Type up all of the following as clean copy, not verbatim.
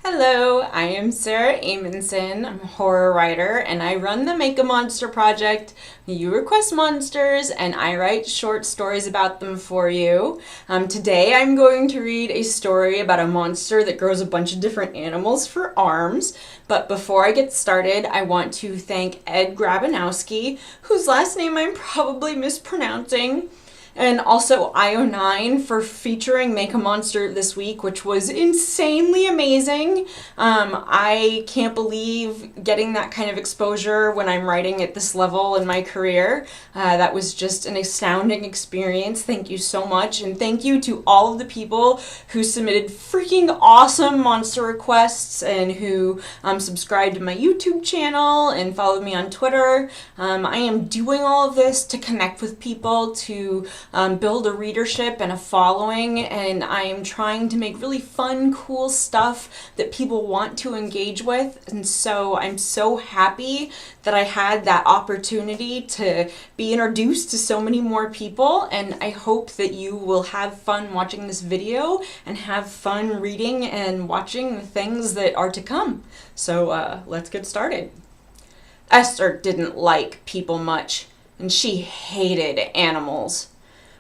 Hello, I am Sara Amundson. I'm a horror writer and I run the Make a Monster project. You request monsters and I write short stories about them for you. Today I'm going to read a story about a monster that grows a bunch of different animals for arms. But before I get started, I want to thank Ed Grabanowski, whose last name I'm probably mispronouncing, and also IO9 for featuring Make a Monster this week, which was insanely amazing. I can't believe getting that kind of exposure when I'm writing at this level in my career. That was just an astounding experience. Thank you so much. And thank you to all of the people who submitted freaking awesome monster requests and who subscribed to my YouTube channel and followed me on Twitter. I am doing all of this to connect with people, to build a readership and a following, and I am trying to make really fun, cool stuff that people want to engage with. And so I'm so happy that I had that opportunity to be introduced to so many more people, and I hope that you will have fun watching this video and have fun reading and watching the things that are to come. So let's get started. Esther didn't like people much, and she hated animals.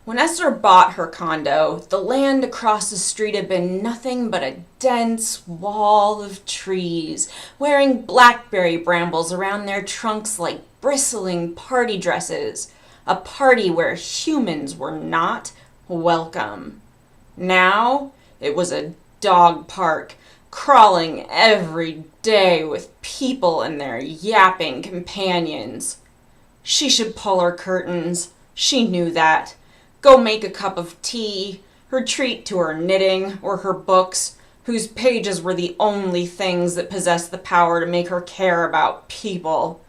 When Esther bought her condo, the land across the street had been nothing but a dense wall of trees, wearing blackberry brambles around their trunks like bristling party dresses, a party where humans were not welcome. Now it was a dog park, crawling every day with people and their yapping companions. She should pull her curtains. She knew that. Go make a cup of tea, retreat to her knitting or her books, whose pages were the only things that possessed the power to make her care about people.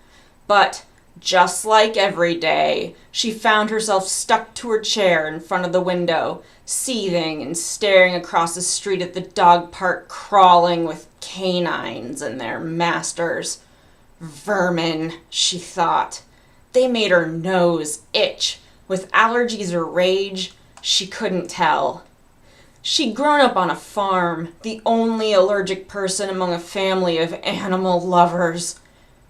But, just like every day, she found herself stuck to her chair in front of the window, seething and staring across the street at the dog park crawling with canines and their masters. Vermin, she thought. They made her nose itch. With allergies or rage, she couldn't tell. She'd grown up on a farm, the only allergic person among a family of animal lovers.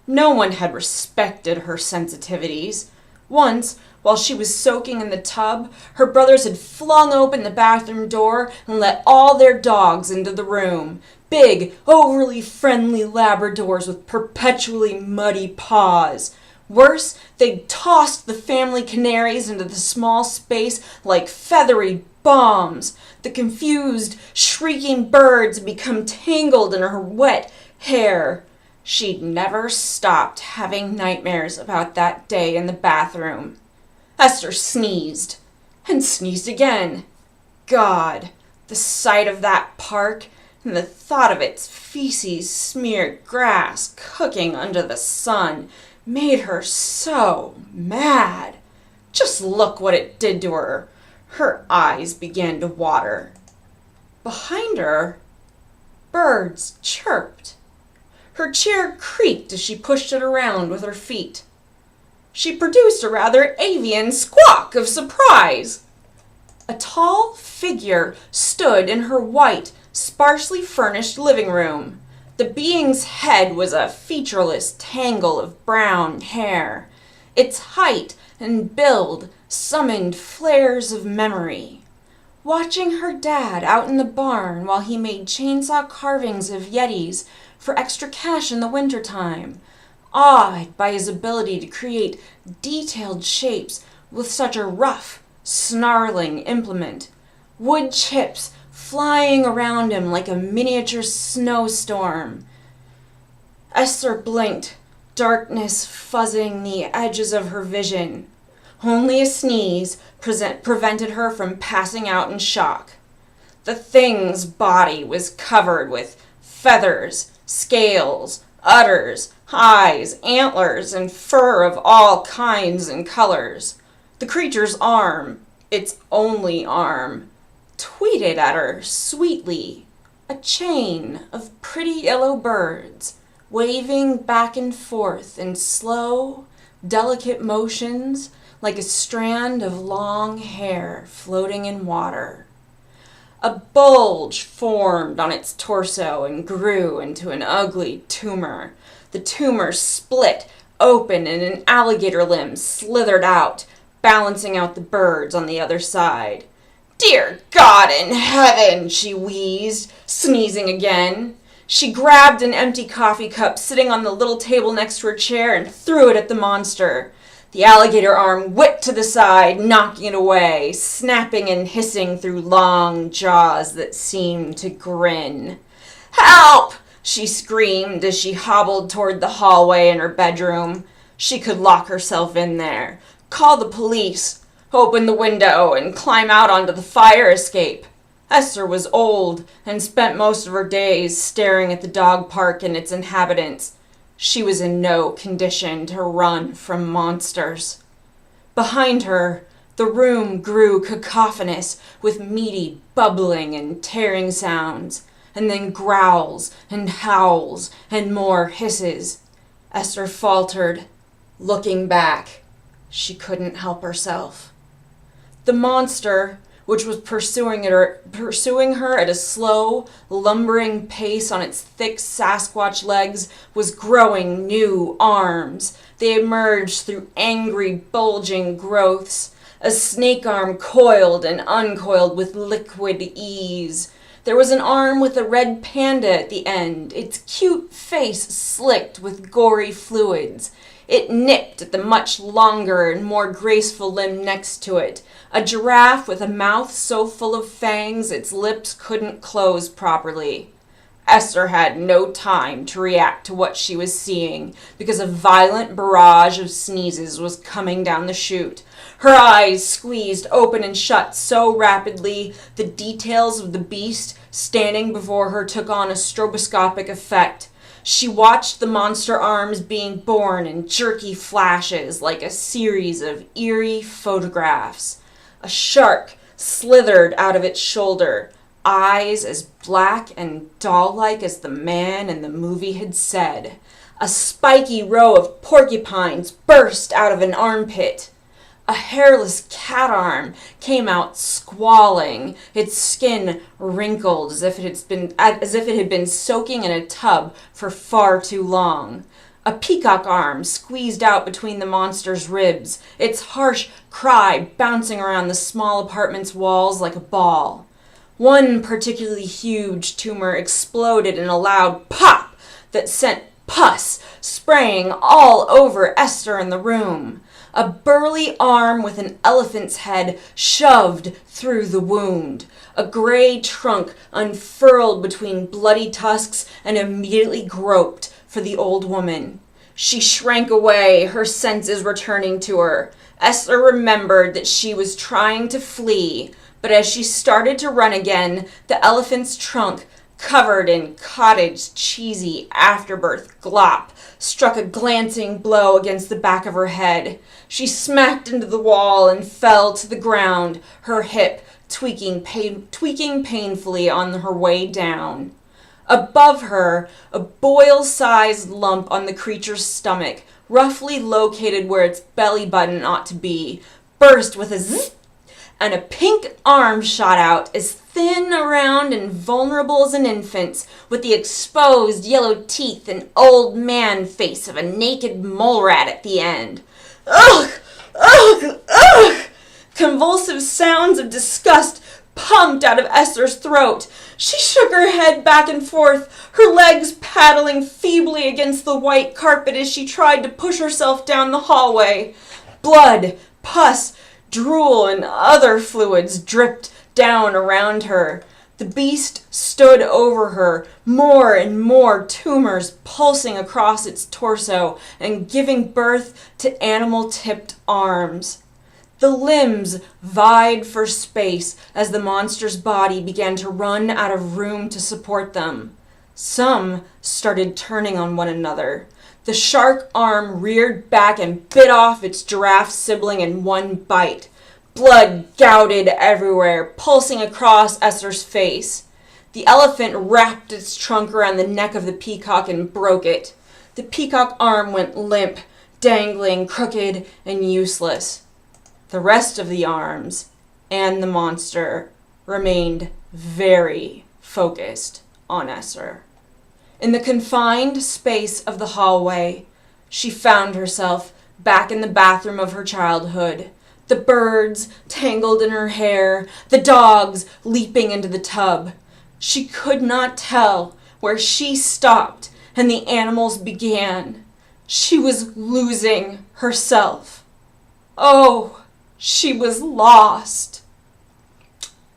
No one had respected her sensitivities. Once, while she was soaking in the tub, her brothers had flung open the bathroom door and let all their dogs into the room. Big, overly friendly Labradors with perpetually muddy paws. Worse, they'd tossed the family canaries into the small space like feathery bombs. The confused, shrieking birds had become tangled in her wet hair. She'd never stopped having nightmares about that day in the bathroom. Esther sneezed, and sneezed again. God, the sight of that park, and the thought of its feces-smeared grass cooking under the sun, made her so mad. Just look what it did to her. Her eyes began to water. Behind her, birds chirped. Her chair creaked as she pushed it around with her feet. She produced a rather avian squawk of surprise. A tall figure stood in her white, sparsely furnished living room. The being's head was a featureless tangle of brown hair. Its height and build summoned flares of memory. Watching her dad out in the barn while he made chainsaw carvings of yetis for extra cash in the wintertime, awed by his ability to create detailed shapes with such a rough, snarling implement. Wood chips flying around him like a miniature snowstorm. Esther blinked, darkness fuzzing the edges of her vision. Only a sneeze prevented her from passing out in shock. The thing's body was covered with feathers, scales, udders, eyes, antlers, and fur of all kinds and colors. The creature's arm, its only arm, tweeted at her sweetly, a chain of pretty yellow birds, waving back and forth in slow, delicate motions like a strand of long hair floating in water. A bulge formed on its torso and grew into an ugly tumor. The tumor split open and an alligator limb slithered out, balancing out the birds on the other side. "Dear God in heaven," she wheezed, sneezing again. She grabbed an empty coffee cup sitting on the little table next to her chair and threw it at the monster. The alligator arm whipped to the side, knocking it away, snapping and hissing through long jaws that seemed to grin. "Help!" she screamed as she hobbled toward the hallway in her bedroom. She could lock herself in there, call the police, open the window, and climb out onto the fire escape. Esther was old and spent most of her days staring at the dog park and its inhabitants. She was in no condition to run from monsters. Behind her, the room grew cacophonous with meaty bubbling and tearing sounds, and then growls and howls and more hisses. Esther faltered. Looking back, she couldn't help herself. The monster, which was pursuing her at a slow, lumbering pace on its thick Sasquatch legs, was growing new arms. They emerged through angry, bulging growths. A snake arm coiled and uncoiled with liquid ease. There was an arm with a red panda at the end, its cute face slicked with gory fluids. It nipped at the much longer and more graceful limb next to it, a giraffe with a mouth so full of fangs its lips couldn't close properly. Esther had no time to react to what she was seeing, because a violent barrage of sneezes was coming down the chute. Her eyes squeezed open and shut so rapidly, the details of the beast standing before her took on a stroboscopic effect. She watched the monster arms being born in jerky flashes like a series of eerie photographs. A shark slithered out of its shoulder, eyes as black and doll-like as the man in the movie had said. A spiky row of porcupines burst out of an armpit. A hairless cat arm came out squalling, its skin wrinkled as if it had been soaking in a tub for far too long. A peacock arm squeezed out between the monster's ribs, its harsh cry bouncing around the small apartment's walls like a ball. One particularly huge tumor exploded in a loud pop that sent pus spraying all over Esther in the room. A burly arm with an elephant's head shoved through the wound. A gray trunk unfurled between bloody tusks and immediately groped for the old woman. She shrank away, her senses returning to her. Esther remembered that she was trying to flee, but as she started to run again, the elephant's trunk, covered in cottage cheesy afterbirth glop, struck a glancing blow against the back of her head. She smacked into the wall and fell to the ground, her hip tweaking painfully on her way down. Above her, a boil-sized lump on the creature's stomach, roughly located where its belly button ought to be, burst with a zzz, and a pink arm shot out, as thin, round, and vulnerable as an infant's, with the exposed yellow teeth and old man face of a naked mole rat at the end. Ugh! Ugh! Ugh! Convulsive sounds of disgust pumped out of Esther's throat. She shook her head back and forth, her legs paddling feebly against the white carpet as she tried to push herself down the hallway. Blood, pus, drool, and other fluids dripped down around her. The beast stood over her, more and more tumors pulsing across its torso and giving birth to animal-tipped arms. The limbs vied for space as the monster's body began to run out of room to support them. Some started turning on one another. The shark arm reared back and bit off its giraffe sibling in one bite. Blood gouted everywhere, pulsing across Esther's face. The elephant wrapped its trunk around the neck of the peacock and broke it. The peacock arm went limp, dangling, crooked, and useless. The rest of the arms, and the monster, remained very focused on Esther. In the confined space of the hallway, she found herself back in the bathroom of her childhood. The birds tangled in her hair, the dogs leaping into the tub. She could not tell where she stopped and the animals began. She was losing herself. Oh, she was lost.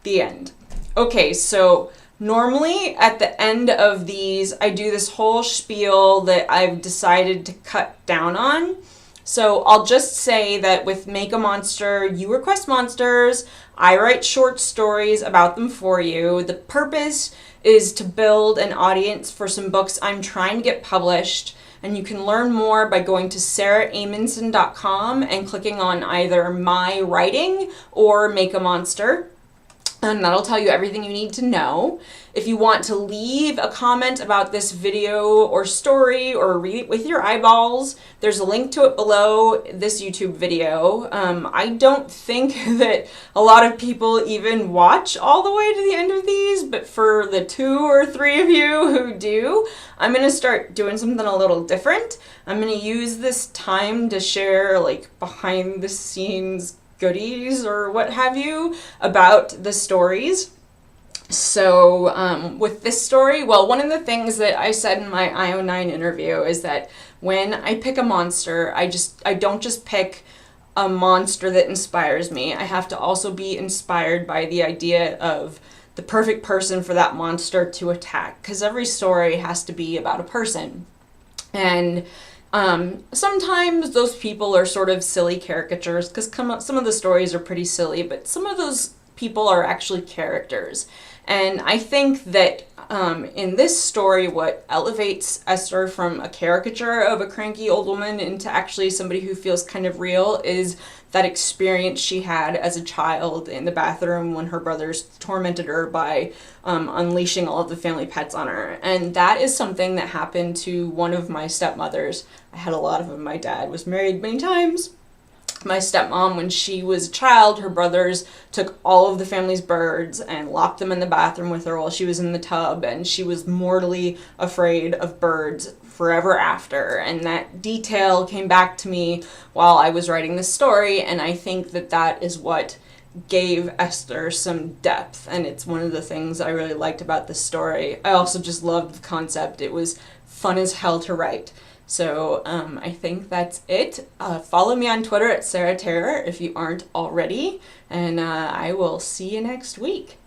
The end. Okay, so normally at the end of these, I do this whole spiel that I've decided to cut down on. So I'll just say that with Make a Monster, you request monsters, I write short stories about them for you. The purpose is to build an audience for some books I'm trying to get published, and you can learn more by going to saraamundson.com and clicking on either My Writing or Make a Monster. And that'll tell you everything you need to know. If you want to leave a comment about this video or story or read it with your eyeballs, there's a link to it below this YouTube video. I don't think that a lot of people even watch all the way to the end of these, but for the 2 or 3 of you who do, I'm going to start doing something a little different. I'm going to use this time to share like behind the scenes goodies or what have you about the stories. So with this story, well, one of the things that I said in my IO9 interview is that when I pick a monster, I don't just pick a monster that inspires me. I have to also be inspired by the idea of the perfect person for that monster to attack, because every story has to be about a person. And sometimes those people are sort of silly caricatures, because some of the stories are pretty silly, but some of those people are actually characters. And I think that in this story, what elevates Esther from a caricature of a cranky old woman into actually somebody who feels kind of real is that experience she had as a child in the bathroom when her brothers tormented her by unleashing all of the family pets on her. And that is something that happened to one of my stepmothers. I had a lot of them. My dad was married many times. My stepmom, when she was a child, her brothers took all of the family's birds and locked them in the bathroom with her while she was in the tub, and she was mortally afraid of birds forever after. And that detail came back to me while I was writing this story, and I think that that is what gave Esther some depth, and it's one of the things I really liked about this story. I also just loved the concept. It was fun as hell to write. So I think that's it. Follow me on Twitter at Sara Terror if you aren't already, and I will see you next week.